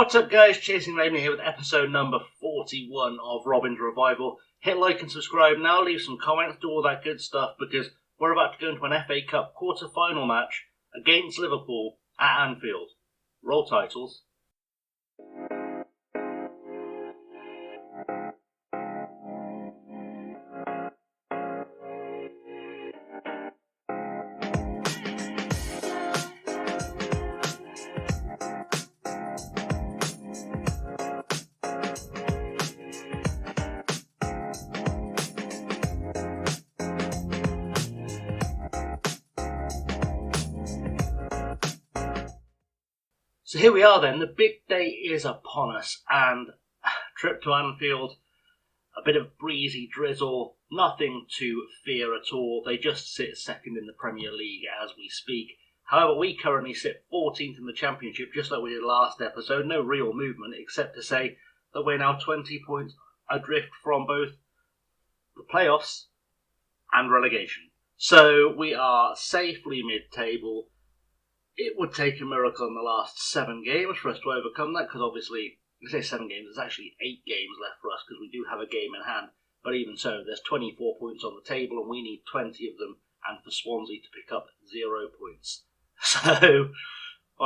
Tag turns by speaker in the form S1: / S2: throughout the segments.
S1: What's up guys, Chasing Raymond here with episode number 41 of Robin's Revival. Hit like and subscribe now, leave some comments, do all that good stuff because we're about to go into an FA Cup quarter-final match against Liverpool at Anfield. Roll titles. So here we are then, the big day is upon us, and trip to Anfield, a bit of breezy drizzle, nothing to fear at all. They just sit second in the Premier League as we speak. However, we currently sit 14th in the Championship, just like we did last episode. No real movement, except to say that we're now 20 points adrift from both the playoffs and relegation. So we are safely mid-table. It would take a miracle in the last 7 games for us to overcome that, because obviously, I say 7 games, there's actually 8 games left for us because we do have a game in hand. But even so, there's 24 points on the table and we need 20 of them, and for Swansea to pick up 0 points. So,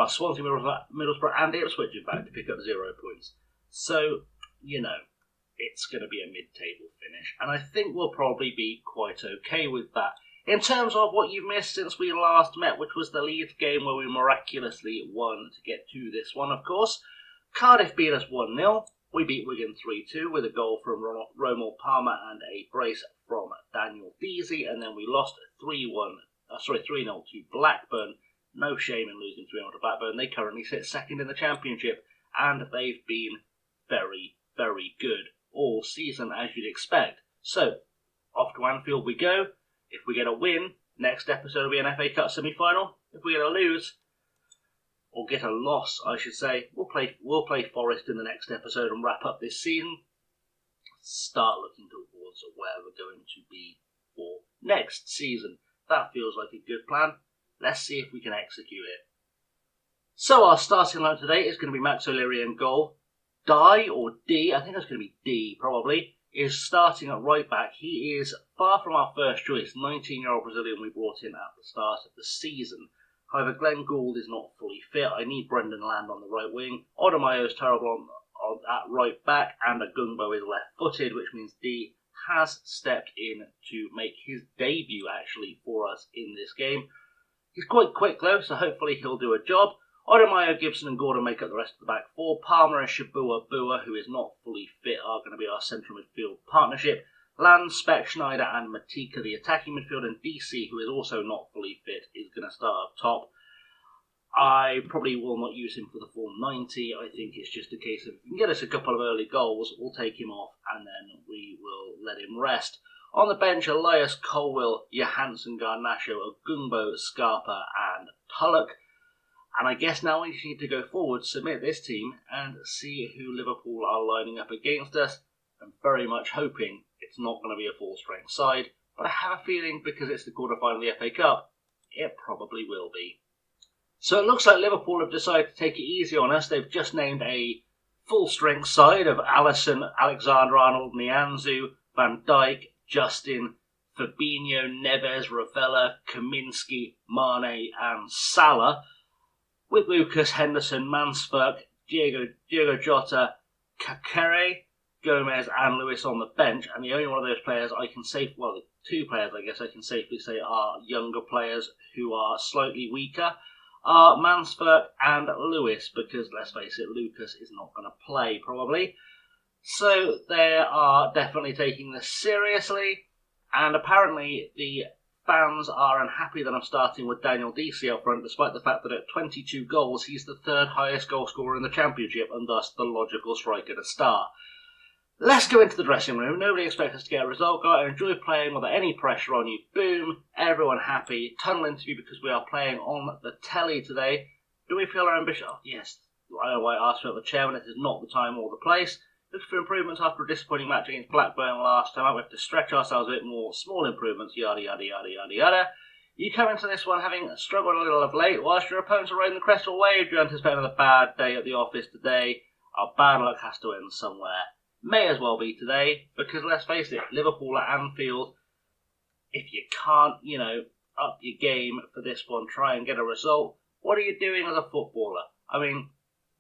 S1: Swansea, Middlesbrough and Ipswich in fact to pick up 0 points. So, it's going to be a mid-table finish, and I think we'll probably be quite okay with that. In terms of what you've missed since we last met, which was the Leeds game where we miraculously won to get to this one, of course, Cardiff beat us 1-0. We beat Wigan 3-2 with a goal from Romal Palmer and a brace from Daniel Deasy, and then we lost 3-0 to Blackburn. No shame in losing 3-0 to Blackburn. They currently sit second in the Championship, and they've been very, very good all season, as you'd expect. So, off to Anfield we go. If we get a win, next episode will be an FA Cup semi-final. If we get a lose, or get a loss, I should say, we'll play Forest in the next episode and wrap up this season. Start looking towards where we're going to be for next season. That feels like a good plan. Let's see if we can execute it. So our starting line today is going to be Max O'Leary in goal. I think that's going to be D probably, is starting at right back. He is far from our first choice, 19-year-old Brazilian we brought in at the start of the season. However, Glenn Gould is not fully fit. I need Brendan Land on the right wing. Odomayo is terrible at right back, and Agungbo is left-footed, which means D has stepped in to make his debut actually for us in this game. He's quite quick though, so hopefully he'll do a job. Odomayo, Gibson and Gordon make up the rest of the back four. Palmer and Shabua Bua, who is not fully fit, are going to be our central midfield partnership. Land, Speck, Schneider and Matika, the attacking midfield, and DC, who is also not fully fit, is going to start up top. I probably will not use him for the full 90. I think it's just a case of, if he can get us a couple of early goals, we'll take him off and then we will let him rest. On the bench, Elias, Colwill, Johansson, Garnacho, Agungbo, Scarpa and Tulloch. And I guess now we need to go forward, submit this team, and see who Liverpool are lining up against us. I'm very much hoping it's not going to be a full-strength side, but I have a feeling because it's the quarter-final of the FA Cup, it probably will be. So it looks like Liverpool have decided to take it easy on us. They've just named a full-strength side of Alisson, Alexander-Arnold, Nianzou, Van Dijk, Justin, Fabinho, Neves, Ravella, Kaminsky, Mane and Salah, with Lucas, Henderson, Mansverk, Diego Jota, Kakere, Gomez and Lewis on the bench, and the only one of those players I can the 2 players I guess I can safely say are younger players who are slightly weaker, are Mansverk and Lewis, because let's face it, Lucas is not going to play probably. So they are definitely taking this seriously, and apparently the fans are unhappy that I'm starting with Daniel Deasy up front, despite the fact that at 22 goals, he's the 3rd highest goal scorer in the Championship, and thus the logical striker to start. Let's go into the dressing room. Nobody expects us to get a result. Go out and enjoy playing without any pressure on you. Boom. Everyone happy. Tunnel interview because we are playing on the telly today. Do we feel ambitious? Oh, yes. I know why I asked about the chairman. This is not the time or the place. Looking for improvements after a disappointing match against Blackburn last time. We have to stretch ourselves a bit more. Small improvements. Yada, yada, yada, yada, yada. You come into this one having struggled a little of late, whilst your opponents are riding the crest of a wave. Do you anticipate another bad day at the office today? Our bad luck has to end somewhere. May as well be today, because let's face it, Liverpool at Anfield, if you can't, up your game for this one, try and get a result, what are you doing as a footballer? I mean,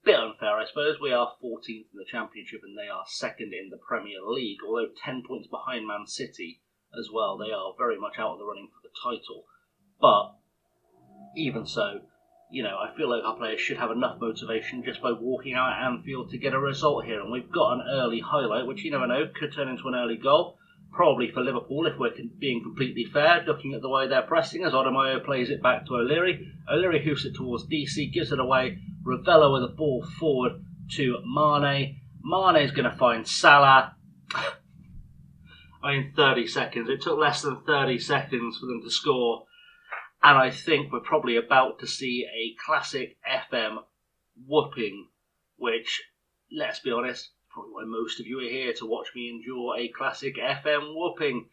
S1: bit unfair, I suppose. We are 14th in the Championship and they are 2nd in the Premier League, although 10 points behind Man City as well. They are very much out of the running for the title. But even so, I feel like our players should have enough motivation just by walking out at Anfield to get a result here. And we've got an early highlight, which you never know, could turn into an early goal. Probably for Liverpool, if we're being completely fair, looking at the way they're pressing, as Odomayo plays it back to O'Leary. O'Leary hoofs it towards DC, gives it away. Ravella with a ball forward to Mane. Mane's going to find Salah. 30 seconds. It took less than 30 seconds for them to score. And I think we're probably about to see a classic FM whooping, which, let's be honest, probably why most of you are here to watch me endure a classic FM whooping.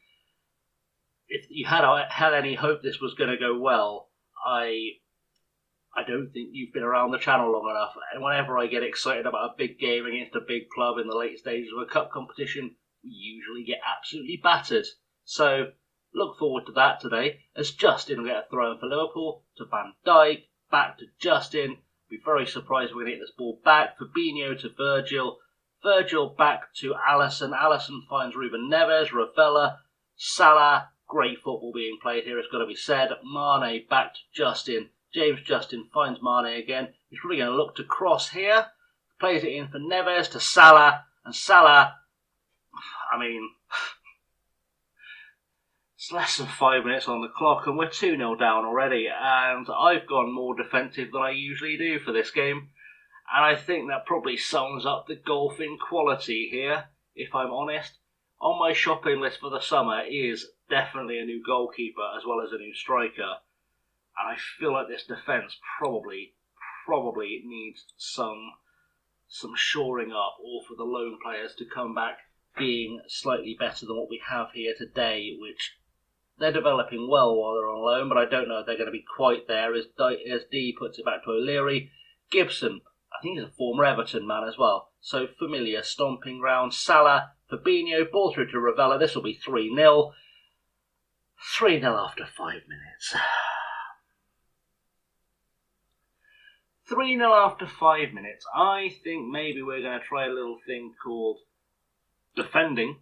S1: If you had any hope this was going to go well, I don't think you've been around the channel long enough. And whenever I get excited about a big game against a big club in the late stages of a cup competition, we usually get absolutely battered. So look forward to that today, as Justin will get a throw in for Liverpool to Van Dijk, back to Justin. Be very surprised if we're going to get this ball back. Fabinho to Virgil. Virgil back to Alisson. Alisson finds Ruben Neves. Ravella. Salah. Great football being played here, it's got to be said. Mane back to Justin. James Justin finds Mane again. He's probably going to look to cross here. Plays it in for Neves to Salah. And Salah, it's less than 5 minutes on the clock and we're 2-0 down already, and I've gone more defensive than I usually do for this game, and I think that probably sums up the golfing quality here, if I'm honest. On my shopping list for the summer is definitely a new goalkeeper as well as a new striker, and I feel like this defence probably needs some shoring up, or for the lone players to come back being slightly better than what we have here today, which they're developing well while they're on loan, but I don't know if they're going to be quite there as D puts it back to O'Leary. Gibson, I think he's a former Everton man as well, so familiar stomping ground. Salah, Fabinho, ball through to Ravella. This will be 3-0. 3-0 after 5 minutes. 3-0 after 5 minutes. I think maybe we're going to try a little thing called defending.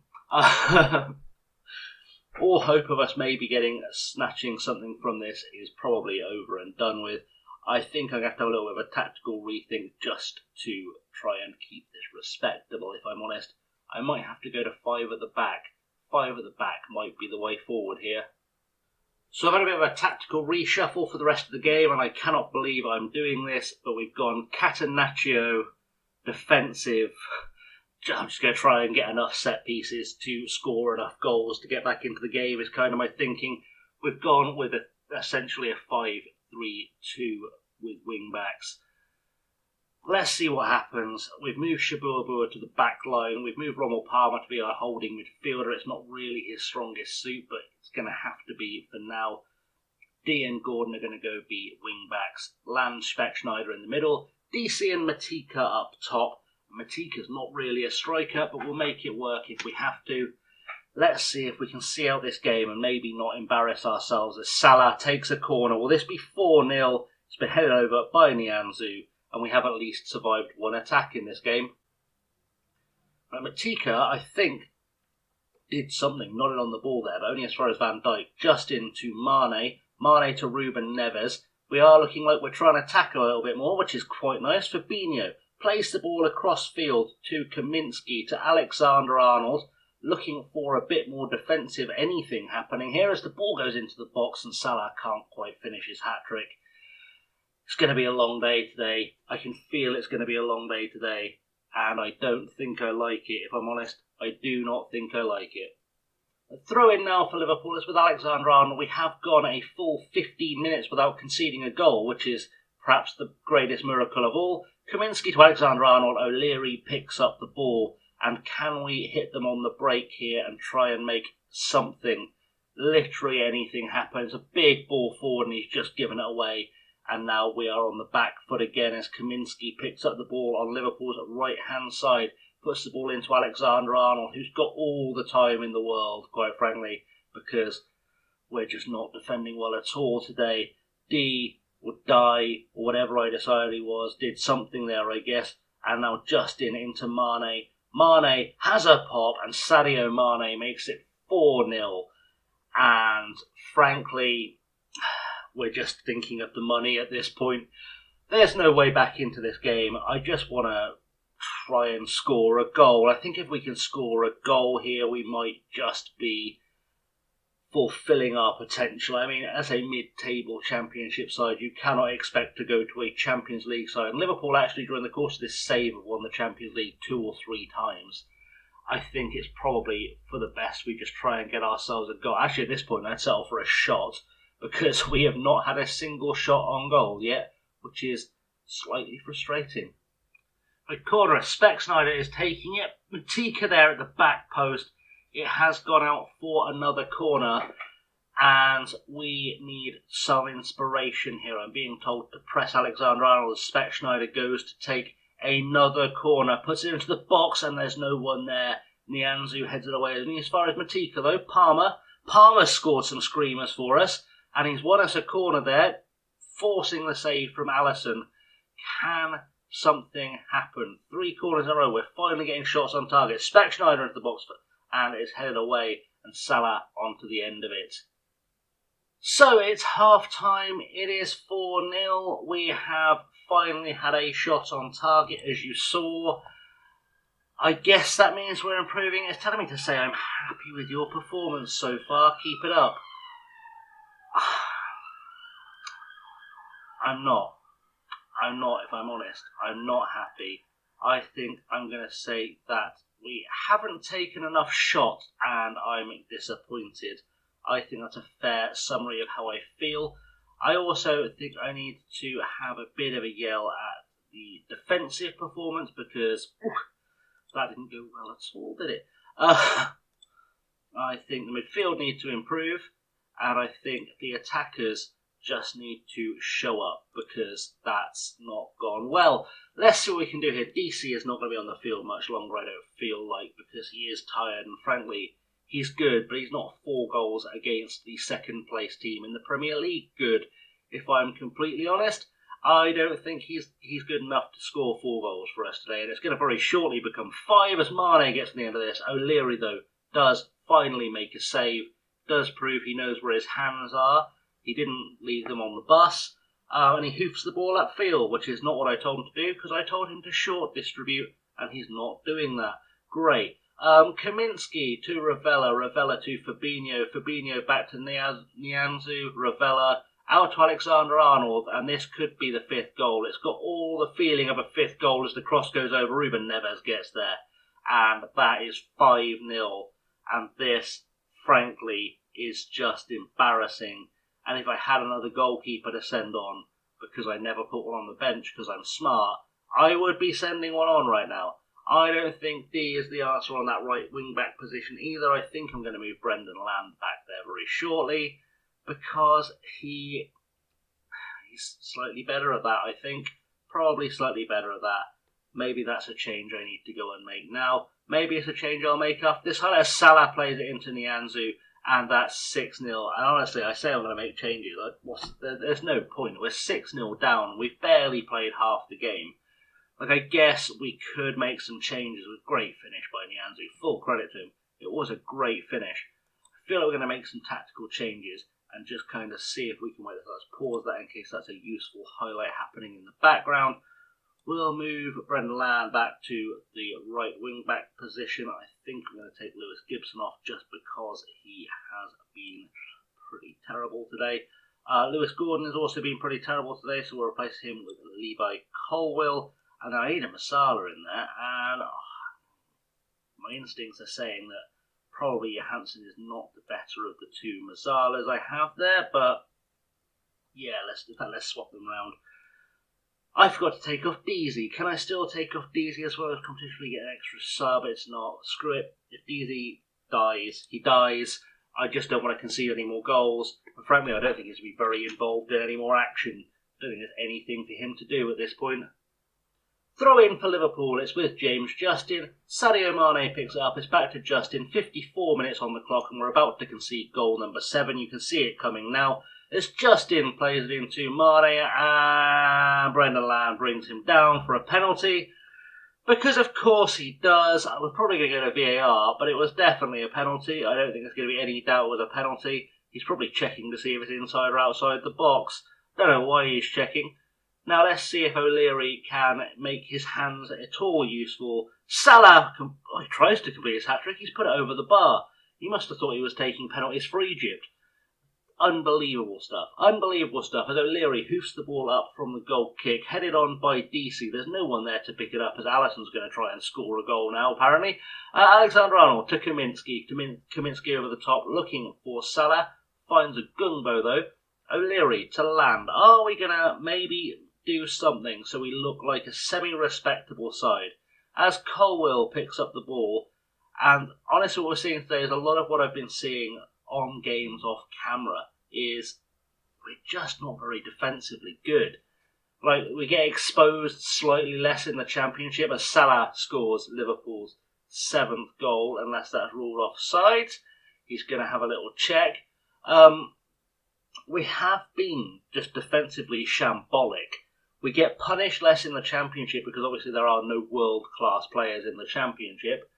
S1: All hope of us maybe snatching something from this is probably over and done with. I think I'm going to have to have a little bit of a tactical rethink just to try and keep this respectable, if I'm honest. I might have to go to 5 at the back. 5 at the back might be the way forward here. So I've had a bit of a tactical reshuffle for the rest of the game, and I cannot believe I'm doing this, but we've gone Catenaccio, defensive. I'm just going to try and get enough set pieces to score enough goals to get back into the game is kind of my thinking. We've gone with essentially a 5-3-2 with wing backs. Let's see what happens. We've moved Shabu Abua to the back line. We've moved Rommel Palmer to be our holding midfielder. It's not really his strongest suit, but it's going to have to be for now. D and Gordon are going to go be wing backs. Land, Speck-Schneider in the middle. DC and Matika up top. Matika's not really a striker, but we'll make it work if we have to. Let's see if we can see out this game and maybe not embarrass ourselves as Salah takes a corner. Will this be 4-0? It's been headed over by Nianzou, and we have at least survived one attack in this game. Matika, I think, did something, nodded on the ball there, but only as far as Van Dijk. Justin to Mane. Mane to Ruben Neves. We are looking like we're trying to attack a little bit more, which is quite nice. Fabinho plays the ball across field to Kaminsky, to Alexander-Arnold, looking for a bit more defensive anything happening here as the ball goes into the box and Salah can't quite finish his hat-trick. It's going to be a long day today. I can feel it's going to be a long day today, and I don't think I like it, if I'm honest. I do not think I like it. A throw in now for Liverpool is with Alexander-Arnold. We have gone a full 15 minutes without conceding a goal, which is perhaps the greatest miracle of all. Kaminsky to Alexander-Arnold. O'Leary picks up the ball. And can we hit them on the break here and try and make something literally anything happens. A big ball forward and he's just given it away. And now we are on the back foot again as Kaminski picks up the ball on Liverpool's right-hand side, puts the ball into Alexander-Arnold, who's got all the time in the world, quite frankly, because we're just not defending well at all today. D would die, or whatever I decided he was, did something there, I guess. And now Justin into Mane. Mane has a pop, and Sadio Mane makes it 4-0. And frankly, we're just thinking of the money at this point. There's no way back into this game. I just want to try and score a goal. I think if we can score a goal here, we might just be fulfilling our potential. I mean, as a mid-table championship side, you cannot expect to go to a Champions League side. And Liverpool actually, during the course of this save, have won the Champions League 2 or 3 times. I think it's probably for the best we just try and get ourselves a goal. Actually, at this point, I'd settle for a shot, because we have not had a single shot on goal yet, which is slightly frustrating. A corner, Speck Snyder is taking it. Matika there at the back post. It has gone out for another corner, and we need some inspiration here. I'm being told to press Alexander-Arnold as Speck Snyder goes to take another corner, puts it into the box, and there's no one there. Nianzou heads it away. As far as Matika, though, Palmer scored some screamers for us, and he's won us a corner there, forcing the save from Alisson. Can something happen? 3 corners in a row. We're finally getting shots on target. Speck Snyder into the box, and it's headed away, and Salah onto the end of it. So it's half-time. It is 4-0. We have finally had a shot on target, as you saw. I guess that means we're improving. It's telling me to say I'm happy with your performance so far. Keep it up. I'm not, if I'm honest. I'm not happy. I think I'm going to say that we haven't taken enough shots and I'm disappointed. I think that's a fair summary of how I feel. I also think I need to have a bit of a yell at the defensive performance, because that didn't go well at all, did it? I think the midfield needs to improve, and I think the attackers just need to show up, because that's not gone well. Let's see what we can do here. DC is not going to be on the field much longer, I don't feel like, because he is tired, and frankly, he's good, but he's not 4 goals against the second place team in the Premier League good. If I'm completely honest, I don't think he's good enough to score 4 goals for us today, and it's going to very shortly become 5 as Mane gets to the end of this. O'Leary, though, does finally make a save, does prove he knows where his hands are. He didn't leave them on the bus, and he hoofs the ball upfield, which is not what I told him to do, because I told him to short distribute, and he's not doing that. Great. Kaminski to Ravella to Fabinho back to Nianzou, Ravella, out to Alexander-Arnold, and this could be the 5th goal. It's got all the feeling of a 5th goal as the cross goes over. Ruben Neves gets there, and that is 5-0, and this, frankly, is just embarrassing. And if I had another goalkeeper to send on, because I never put one on the bench because I'm smart, I would be sending one on right now. I don't think D is the answer on that right wing-back position either. I think I'm going to move Brendan Land back there very shortly, because he's slightly better at that, I think. Probably slightly better at that. Maybe that's a change I need to go and make now. Maybe it's a change I'll make after this. Salah plays it into Nianzou, and that's 6-0. And honestly, I say I'm going to make changes. There's no point. We're 6-0 down. We've barely played half the game. I guess we could make some changes. With great finish by Nianzou. Full credit to him. It was a great finish. I feel like we're going to make some tactical changes and just kind of see if we can wait. Let's pause that in case that's a useful highlight happening in the background. We'll move Brendan Land back to the right wing-back position. I think I'm going to take Lewis Gibson off just because he has been pretty terrible today. Lewis Gordon has also been pretty terrible today, so we'll replace him with Levi Colwill. And I need a Masala in there, and my instincts are saying that probably Johansson is not the better of the 2 Masalas I have there, but yeah, let's swap them around. I forgot to take off Deasy. Can I still take off Deasy as well as competitively get an extra sub? It's not. Screw it. If Deasy dies, he dies. I just don't want to concede any more goals. And frankly, I don't think he's to be very involved in any more action. I don't think there's anything for him to do at this point. Throw in for Liverpool, it's with James Justin. Sadio Mane picks it up, it's back to Justin, 54 minutes on the clock, and we're about to concede goal number 7. You can see it coming now. As Justin plays it into Mane, and Brendan Lamb brings him down for a penalty. Because of course he does. I was probably going to go to VAR, but it was definitely a penalty. I don't think there's going to be any doubt it was a penalty. He's probably checking to see if it's inside or outside the box. Don't know why he's checking. Now let's see if O'Leary can make his hands at all useful. Salah he tries to complete his hat-trick. He's put it over the bar. He must have thought he was taking penalties for Egypt. Unbelievable stuff. Unbelievable stuff. As O'Leary hoofs the ball up from the goal kick, headed on by DC. There's no one there to pick it up as Alisson's going to try and score a goal now, apparently. Alexander-Arnold to Kaminsky. Kaminsky over the top, looking for Salah. Finds a Gungbo, though. O'Leary to Land. Are we going to maybe do something so we look like a semi-respectable side? As Colwill picks up the ball, and honestly what we're seeing today is a lot of what I've been seeing on games off camera is we're just not very defensively good. Like, we get exposed slightly less in the Championship as Salah scores Liverpool's 7th goal, unless that's ruled offside. He's going to have a little check. We have been just defensively shambolic. We get punished less in the Championship because obviously there are no world-class players in the Championship.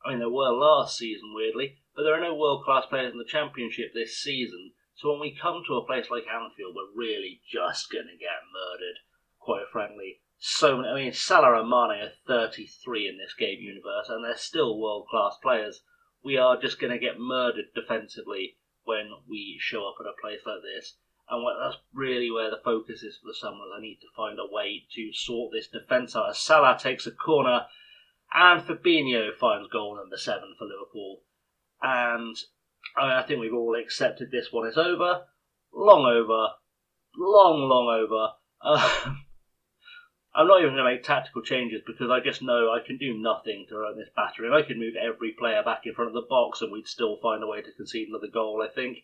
S1: I mean, there were last season, weirdly, but there are no world-class players in the Championship this season. So when we come to a place like Anfield, we're really just going to get murdered, quite frankly. Salah and Mane are 33 in this game universe, and they're still world-class players. We are just going to get murdered defensively when we show up at a place like this. And that's really where the focus is for the summer. I need to find a way to sort this defence out. As Salah takes a corner, and Fabinho finds goal number 7 for Liverpool. And I think we've all accepted this one is over. Long over. Long over. I'm not even going to make tactical changes because I just know I can do nothing to run this battering. I could move every player back in front of the box and we'd still find a way to concede another goal, I think.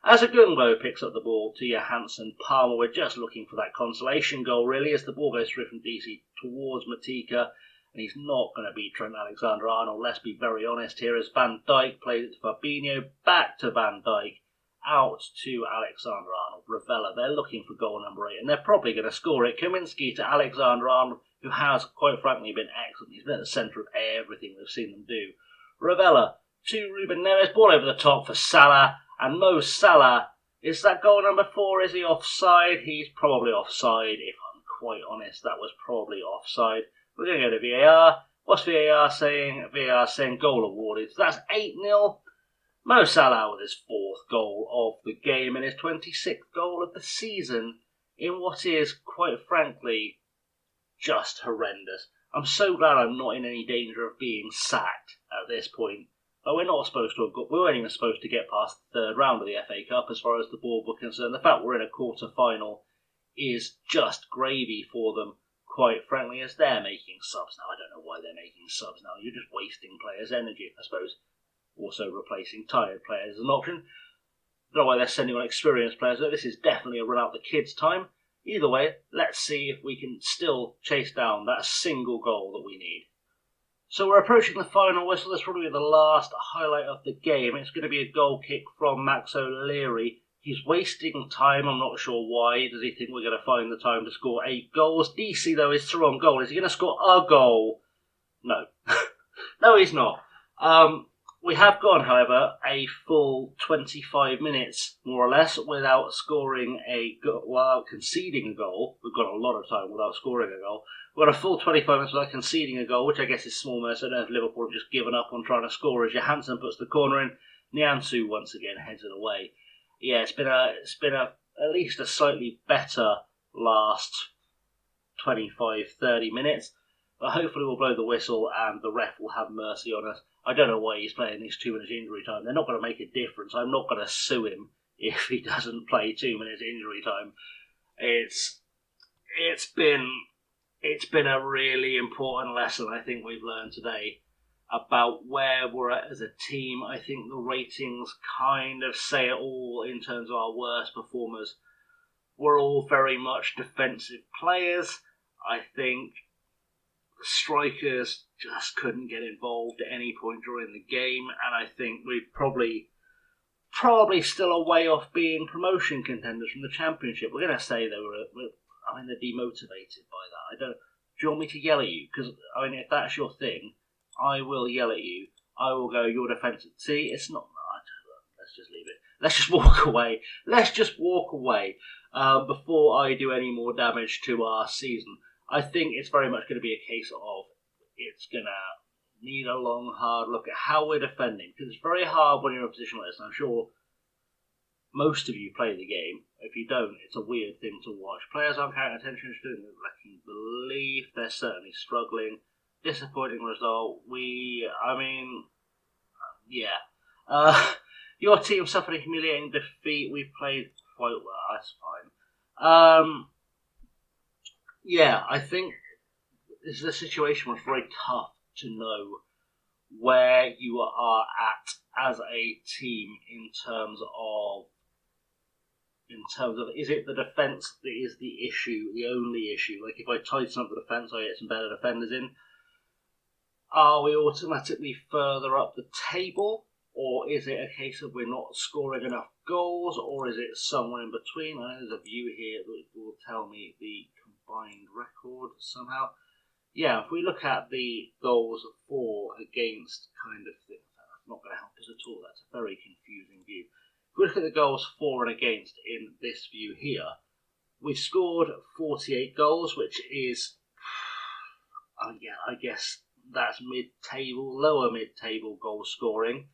S1: As Agumbo picks up the ball to Johansson Palmer, we're just looking for that consolation goal, really, as the ball goes through from DC towards Matika. And he's not going to beat Trent Alexander-Arnold, let's be very honest here, as Van Dijk plays it to Fabinho, back to Van Dijk, out to Alexander-Arnold. Ravella, they're looking for goal number 8, and they're probably going to score it. Kaminsky to Alexander-Arnold, who has, quite frankly, been excellent. He's been at the centre of everything we've seen them do. Ravella to Ruben Neves, ball over the top for Salah, and Mo Salah, is that goal number 4? Is he offside? He's probably offside, if I'm quite honest. That was probably offside. We're going to go to VAR. What's VAR saying? VAR saying goal awarded. So that's 8-0. Mo Salah with his 4th goal of the game and his 26th goal of the season in what is, quite frankly, just horrendous. I'm so glad I'm not in any danger of being sacked at this point. But we're not supposed to have got. We weren't even supposed to get past the 3rd round of the FA Cup as far as the board were concerned. The fact we're in a quarter-final is just gravy for them, quite frankly, as they're making subs now. I don't know why they're making subs now. You're just wasting players' energy, I suppose. Also replacing tired players as an option. I don't know why they're sending on experienced players, though. This is definitely a run-out the kids' time. Either way, let's see if we can still chase down that single goal that we need. So we're approaching the final whistle. This will probably be the last highlight of the game. It's going to be a goal kick from Max O'Leary. He's wasting time. I'm not sure why. Does he think we're going to find the time to score 8 goals? DC, though, is through on goal. Is he going to score a goal? No. No, he's not. We have gone, however, a full 25 minutes, more or less, without scoring without conceding a goal. We've got a lot of time without scoring a goal. We've got a full 25 minutes without conceding a goal, which I guess is small mercy. I don't know if Liverpool have just given up on trying to score as Johansson puts the corner in. Niansu once again heads it away. Yeah, it's been at least a slightly better last 25-30 minutes. But hopefully we'll blow the whistle and the ref will have mercy on us. I don't know why he's playing these 2 minutes injury time. They're not going to make a difference. I'm not going to sue him if he doesn't play 2 minutes injury time. It's been a really important lesson I think we've learned today. about where we're at as a team. I think the ratings kind of say it all in terms of our worst performers. We're all very much defensive players. I think strikers just couldn't get involved at any point during the game, and I think we're probably still a way off being promotion contenders from the Championship. We're going to say they're demotivated by that. Do you want me to yell at you? Because if that's your thing, I will yell at you. I will go, your defensive. See, it's not. Let's just leave it. Let's just walk away. Let's just walk away before I do any more damage to our season. I think it's very much going to be a case of it's going to need a long, hard look at how we're defending, because it's very hard when you're in a position like this. I'm sure most of you play the game. If you don't, it's a weird thing to watch. Players aren't paying attention to it. I can believe they're certainly struggling. Disappointing result. Your team suffered a humiliating defeat. We played quite well. That's fine. I think this is a situation where it's very tough to know where you are at as a team in terms of is it the defence that is the issue, the only issue? Like if I tighten up the defence, I get some better defenders in. Are we automatically further up the table? Or is it a case of we're not scoring enough goals? Or is it somewhere in between? I know there's a view here that will tell me the combined record somehow. Yeah, if we look at the goals for, against kind of thing, that's not going to help us at all. That's a very confusing view. If we look at the goals for and against in this view here, we scored 48 goals, which is, I guess that's lower mid-table goal scoring.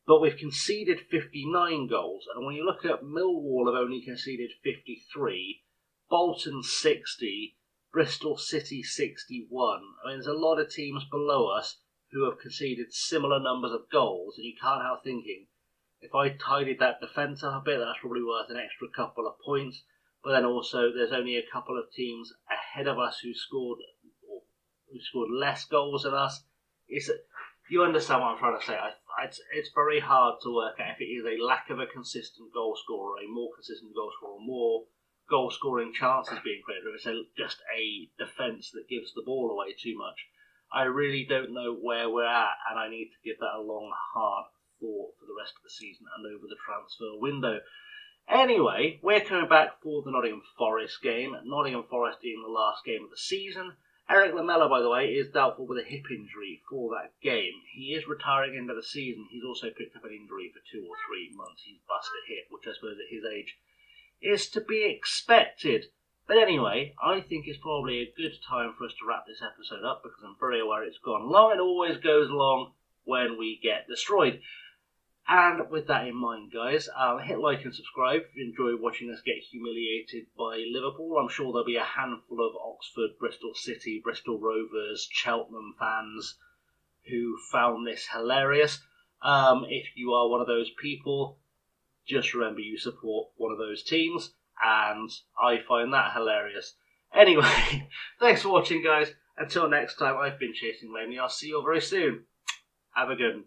S1: But we've conceded 59 goals, and when you look at Millwall have only conceded 53, Bolton 60, Bristol City 61. There's a lot of teams below us who have conceded similar numbers of goals, and you can't help thinking, if I tidied that defence up a bit, that's probably worth an extra couple of points. But then also, there's only a couple of teams ahead of us who scored less goals than us. You understand what I'm trying to say? It's very hard to work out if it is a lack of a consistent goal scorer, a more consistent goal scorer, more goal scoring chances being created, or if it's just a defence that gives the ball away too much. I really don't know where we're at, and I need to give that a long, hard thought for the rest of the season and over the transfer window. Anyway, we're coming back for the Nottingham Forest game. Nottingham Forest being the last game of the season. Eric Lamela, by the way, is doubtful with a hip injury for that game. He is retiring into the season. He's also picked up an injury for 2 or 3 months. He's busted a hip, which I suppose at his age is to be expected. But anyway, I think it's probably a good time for us to wrap this episode up, because I'm very aware it's gone long. It always goes long when we get destroyed. And with that in mind, guys, hit like and subscribe if you enjoy watching us get humiliated by Liverpool. I'm sure there'll be a handful of Oxford, Bristol City, Bristol Rovers, Cheltenham fans who found this hilarious. If you are one of those people, just remember you support one of those teams, and I find that hilarious. Anyway, thanks for watching, guys. Until next time, I've been Chasing Laney. I'll see you all very soon. Have a good one.